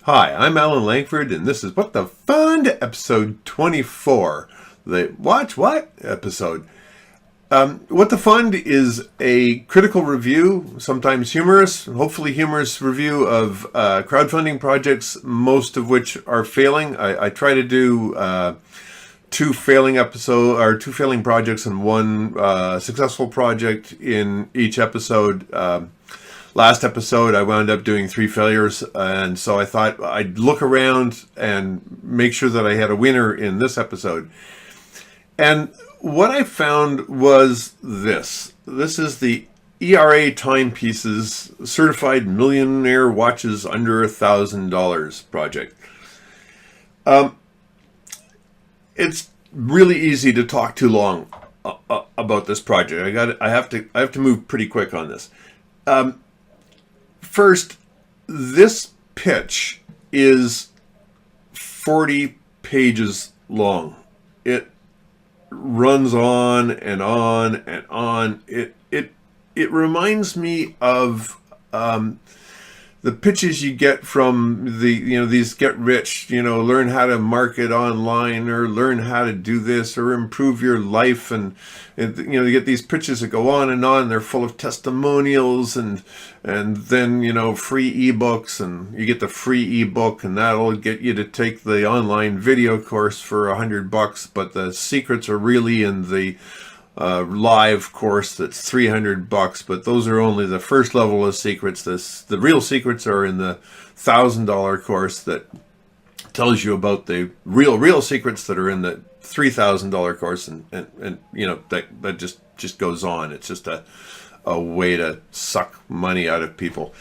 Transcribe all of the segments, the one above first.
Hi, I'm Alan Langford, and this is What the Fund, episode 24. The Watch What episode. What the Fund is a critical review, sometimes humorous, hopefully humorous review of crowdfunding projects, most of which are failing. I try to do two failing projects and one successful project in each episode. Last episode, I wound up doing 3 failures, and so I thought I'd look around and make sure that I had a winner in this episode. And what I found was this. This is the ERA Timepieces Certified Millionaire Watches Under $1,000 project. It's really easy to talk too long about this project. I have to move pretty quick on this. First, this pitch is 40 pages long. It runs on and on and on. It reminds me of the pitches you get from these get rich, learn how to market online or learn how to do this or improve your life. And you get these pitches that go on and on. They're full of testimonials and then, free ebooks, and you get the free ebook and that'll get you to take the online video course for $100. But the secrets are really in the live course that's $300, but those are only the first level of secrets. The real secrets are in the $1,000 course that tells you about the real secrets that are in the $3,000 course, and that just goes on. It's just a way to suck money out of people.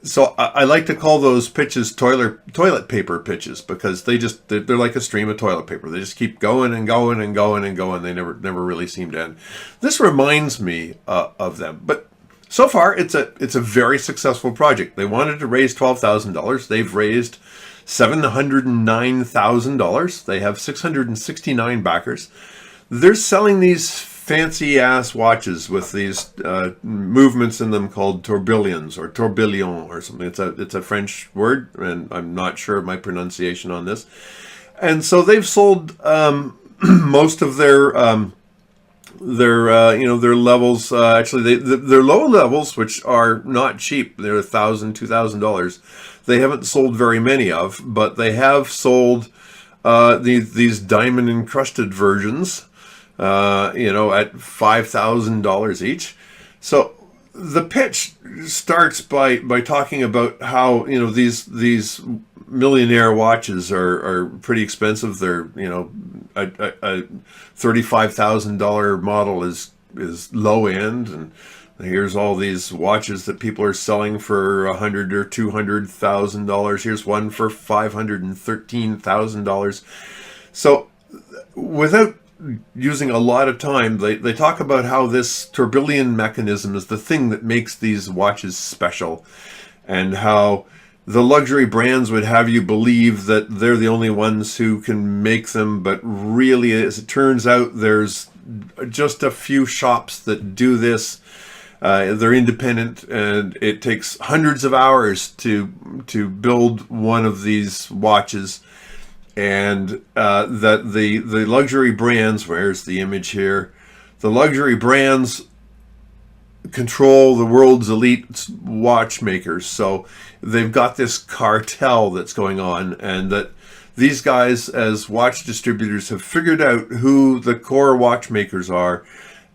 So I like to call those pitches toilet paper pitches, because they're like a stream of toilet paper. They just keep going and going and going and going. They never really seem to end. This reminds me of them, but so far it's a very successful project. They wanted to raise $12,000. They've raised $709,000. They have 669 backers. They're selling these fancy ass watches with these movements in them called tourbillons or tourbillon or something. It's a French word, and I'm not sure of my pronunciation on this. And so they've sold most of their levels. Actually, their low levels, which are not cheap, they're $1,000, $2,000. They haven't sold very many of, but they have sold these diamond encrusted versions. At $5,000 each. So the pitch starts by talking about how these millionaire watches are pretty expensive. They're a $35,000 model is low end, and here's all these watches that people are selling for $100,000 or $200,000. Here's one for $513,000. So without using a lot of time, they talk about how this tourbillon mechanism is the thing that makes these watches special, and how the luxury brands would have you believe that they're the only ones who can make them, but really, as it turns out, there's just a few shops that do this. They're independent, and it takes hundreds of hours to build one of these watches. And that the luxury brands, where's the image here? The luxury brands control the world's elite watchmakers. So they've got this cartel that's going on, and that these guys, as watch distributors, have figured out who the core watchmakers are.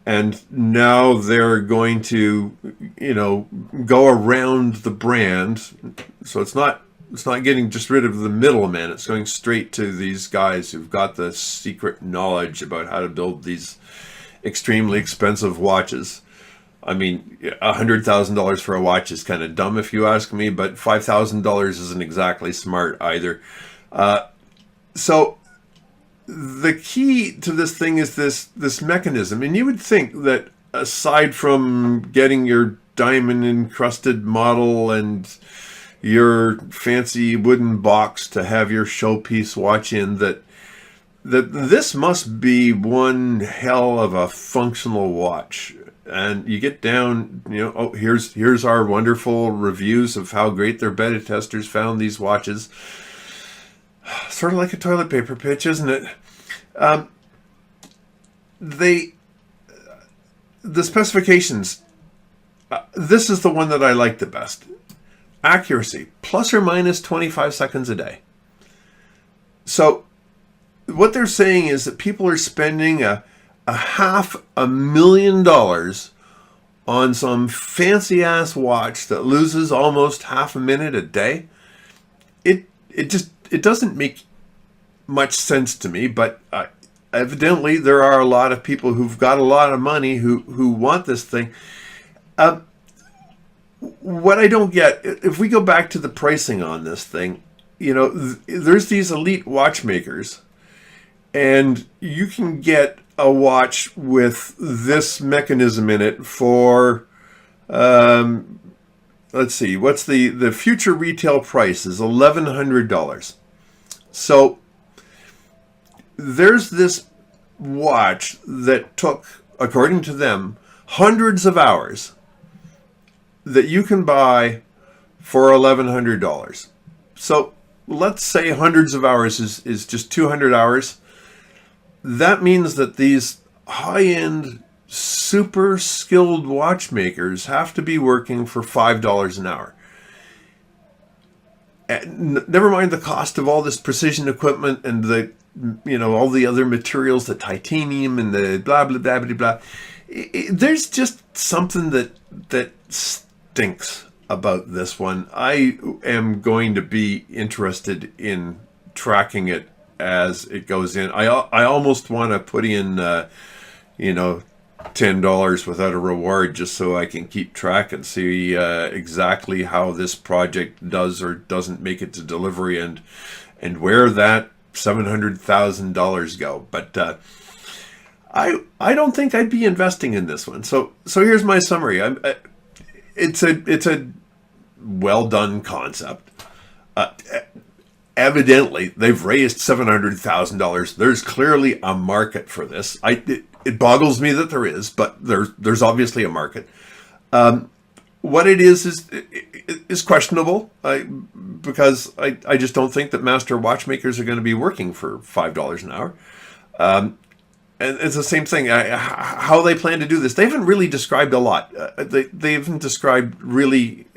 And now they're going to, go around the brand. So it's not getting just rid of the middleman. It's going straight to these guys who've got the secret knowledge about how to build these extremely expensive watches. I mean, $100,000 for a watch is kind of dumb if you ask me, but $5,000 isn't exactly smart either. So the key to this thing is this mechanism. And you would think that aside from getting your diamond encrusted model and your fancy wooden box to have your showpiece watch in, that this must be one hell of a functional watch. and you get down, oh, here's our wonderful reviews of how great their beta testers found these watches. Sort of like a toilet paper pitch, isn't it? The specifications, this is the one that I like the best. Accuracy, plus or minus 25 seconds a day. So what they're saying is that people are spending a $500,000 on some fancy ass watch that loses almost half a minute a day. It doesn't make much sense to me, but evidently there are a lot of people who've got a lot of money who want this thing. What I don't get, if we go back to the pricing on this thing, there's these elite watchmakers, and you can get a watch with this mechanism in it for, let's see, what's the future retail price is $1,100. So there's this watch that took, according to them, hundreds of hours that you can buy for $1,100. So let's say hundreds of hours is just 200 hours. That means that these high-end, super skilled watchmakers have to be working for $5 an hour. And never mind the cost of all this precision equipment and the, all the other materials, the titanium and the blah, blah, blah, blah, blah. There's just something that stinks about this one. I am going to be interested in tracking it as it goes in. I almost want to put in, $10 without a reward just so I can keep track and see exactly how this project does or doesn't make it to delivery and where that $700,000 go. But I don't think I'd be investing in this one. So here's my summary. It's a well done concept. Evidently, they've raised $700,000. There's clearly a market for this. It boggles me that there is, but there's obviously a market. What it is questionable, because I just don't think that master watchmakers are going to be working for $5 an hour. And it's the same thing. How they plan to do this, they haven't really described a lot. They haven't described really.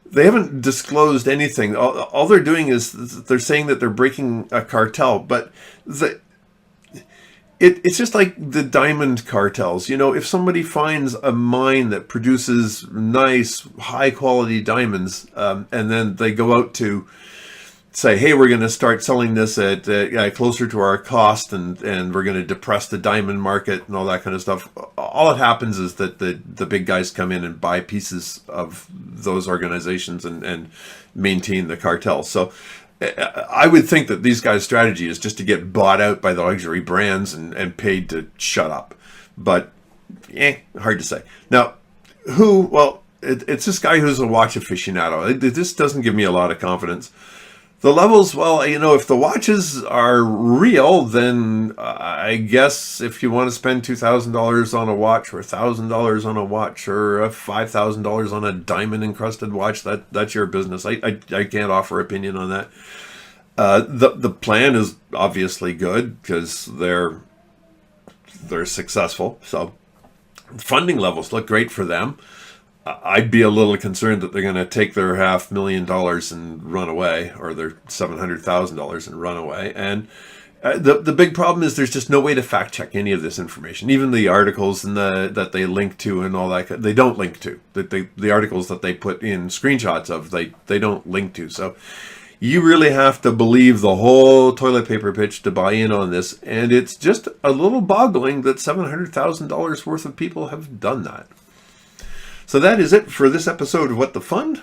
They haven't disclosed anything. All they're doing is they're saying that they're breaking a cartel, but it's just like the diamond cartels. If somebody finds a mine that produces nice, high-quality diamonds, and then they go out to say, hey, we're going to start selling this at closer to our cost, and we're going to depress the diamond market and all that kind of stuff. All that happens is that the big guys come in and buy pieces of those organizations and maintain the cartel. So I would think that these guys' strategy is just to get bought out by the luxury brands and paid to shut up. But, hard to say. Now, it's this guy who's a watch aficionado. This doesn't give me a lot of confidence. The levels, if the watches are real, then I guess if you want to spend $2,000 on a watch or $1,000 on a watch or $5,000 on a diamond-encrusted watch, that's your business. I can't offer opinion on that. The plan is obviously good because they're successful. So funding levels look great for them. I'd be a little concerned that they're going to take their $500,000 and run away, or their $700,000 and run away. And the big problem is there's just no way to fact check any of this information. Even the articles that they link to and all that, they don't link to. The articles that they put in screenshots of, they don't link to. So you really have to believe the whole toilet paper pitch to buy in on this. And it's just a little boggling that $700,000 worth of people have done that. So that is it for this episode of What the Fund.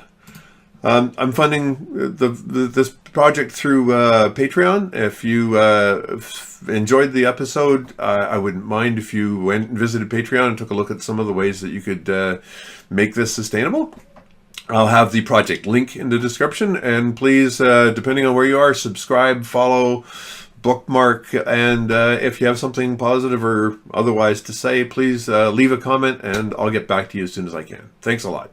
I'm funding this project through Patreon. If you enjoyed the episode, I wouldn't mind if you went and visited Patreon and took a look at some of the ways that you could make this sustainable. I'll have the project link in the description. And please, depending on where you are, subscribe, follow, bookmark. And if you have something positive or otherwise to say, please leave a comment, and I'll get back to you as soon as I can. Thanks a lot.